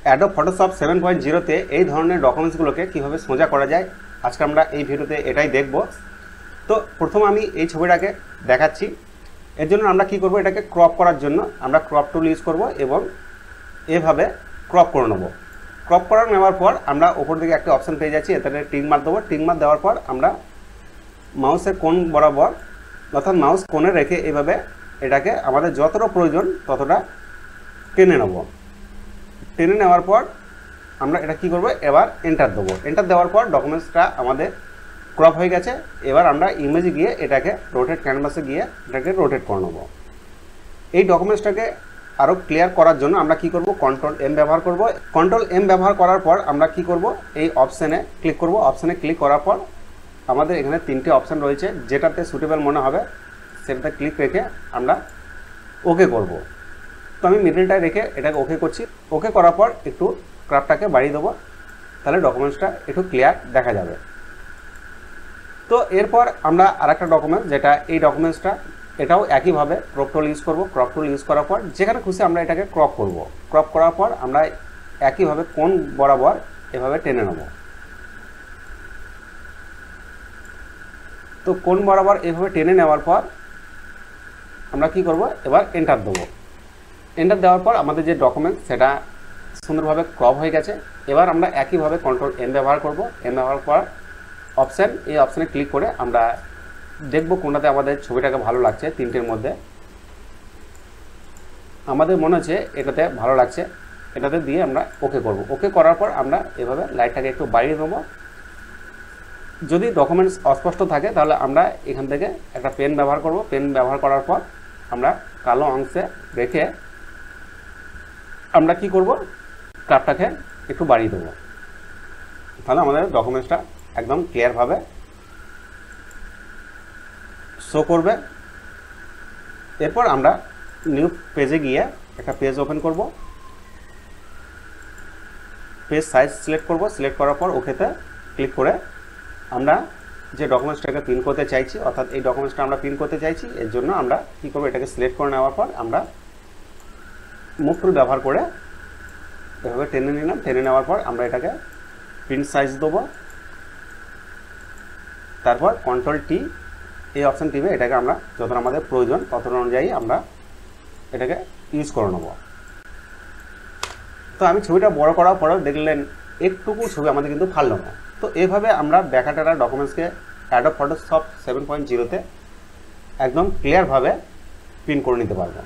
Adobe Photoshop 7.0-তে এই ধরনের ডকুমেন্টসগুলোকে কীভাবে সোজা করা যায় আজকে আমরা এই ভিডিওতে এটাই দেখব। তো প্রথম আমি এই ছবিটাকে দেখাচ্ছি। এর জন্য আমরা কি করব, এটাকে ক্রপ করার জন্য আমরা ক্রপ টুল ইউজ করব এবং এভাবে ক্রপ করে নেব। ক্রপ করা নেওয়ার পর আমরা ওপর দিকে একটা অপশান পেয়ে যাচ্ছি, এটাতে টিক মার্ক দেবো। টিক মার্ক দেওয়ার পর আমরা মাউসের কোণ বরাবর অর্থাৎ মাউস কোণে রেখে এভাবে এটাকে আমাদের যতটা প্রয়োজন ততটা টেনে নেব। টেনে নেওয়ার পর আমরা এটা কি করব, এবার এন্টার দেবো। এন্টার দেওয়ার পর ডকুমেন্টসটা আমাদের ক্রপ হয়ে গেছে। এবার আমরা ইমেজে গিয়ে এটাকে রোটেট ক্যানভাসে গিয়ে এটাকে রোটেট করে নেব। এই ডকুমেন্টসটাকে আরও ক্লিয়ার করার জন্য আমরা কি করব, কন্ট্রোল এম ব্যবহার করব। কন্ট্রোল এম ব্যবহার করার পর আমরা কি করব, এই অপশানে ক্লিক করব। অপশানে ক্লিক করার পর আমাদের এখানে 3টে অপশান রয়েছে, যেটাতে সুটেবল মনে হবে সেটাতে ক্লিক রেখে আমরা ওকে করব। তো আমি মিডলটায় রেখে এটাকে ওকে করছি। ওকে করার পর একটু ক্রাফটটাকে বাড়িয়ে দেবো, তাহলে ডকুমেন্টসটা একটু ক্লিয়ার দেখা যাবে। তো এরপর আমরা আরেকটা ডকুমেন্টস, যেটা এই ডকুমেন্টসটা, এটাও একইভাবে ক্রপ টুল ইউজ করব। ক্রপ টুল ইউজ করার পর যেখানে খুশি আমরা এটাকে ক্রপ করব। ক্রপ করার পর আমরা একইভাবে কোণ বরাবর এভাবে টেনে নেব। তো কোণ বরাবর এভাবে টেনে নেওয়ার পর আমরা কি করব, এবার এন্টার দেবো। এন্টার দেওয়ার পর আমাদের যে ডকুমেন্ট সেটা সুন্দরভাবে ক্রপ হয়ে গেছে। এবার আমরা একইভাবে কন্ট্রোল এম ব্যবহার করব। এম ব্যবহার করার অপশান, এই অপশানে ক্লিক করে আমরা দেখব কোনটাতে আমাদের ছবিটাকে ভালো লাগছে। 3টের মধ্যে আমাদের মনে হচ্ছে এটাতে ভালো লাগছে, এটাতে দিয়ে আমরা ওকে করব। ওকে করার পর আমরা এভাবে লাইটটাকে একটু বাড়িয়ে দেবো। যদি ডকুমেন্টস অস্পষ্ট থাকে তাহলে আমরা এখান থেকে একটা পেন ব্যবহার করব। পেন ব্যবহার করার পর আমরা কালো অংশে রেখে আমরা কি করব, ক্রাফটটাকে একটু বাড়িয়ে দেবো, তাহলে আমাদের ডকুমেন্টসটা একদম ক্লিয়ারভাবে শো করবে। এরপর আমরা নিউ পেজে গিয়ে একটা পেজ ওপেন করব। পেজ সাইজ সিলেক্ট করব। সিলেক্ট করার পর ওকেতে ক্লিক করে আমরা যে ডকুমেন্টসটাকে প্রিন্ট করতে চাইছি, অর্থাৎ এই ডকুমেন্টসটা আমরা প্রিন্ট করতে চাইছি, এর জন্য আমরা কী করবো, এটাকে সিলেক্ট করে নেওয়ার পর আমরা মুভ টুল ব্যবহার করে এভাবে টেনে নিলাম। টেনে নেওয়ার পর আমরা এটাকে প্রিন্ট সাইজ দেবো। তারপর কন্ট্রোল টি এই অপশান টিপে এটাকে আমরা যতটা আমাদের প্রয়োজন ততটা অনুযায়ী আমরা এটাকে ইউজ করে নেব। তো আমি ছবিটা বড় করার পরেও দেখলেন একটুকু ছবি আমাদের কিন্তু ভালো না। তো এইভাবে আমরা ব্যাকাটারা ডকুমেন্টসকে অ্যাডোব ফটোশপ 7.0-তে একদম ক্লিয়ারভাবে প্রিন্ট করে নিতে পারবো।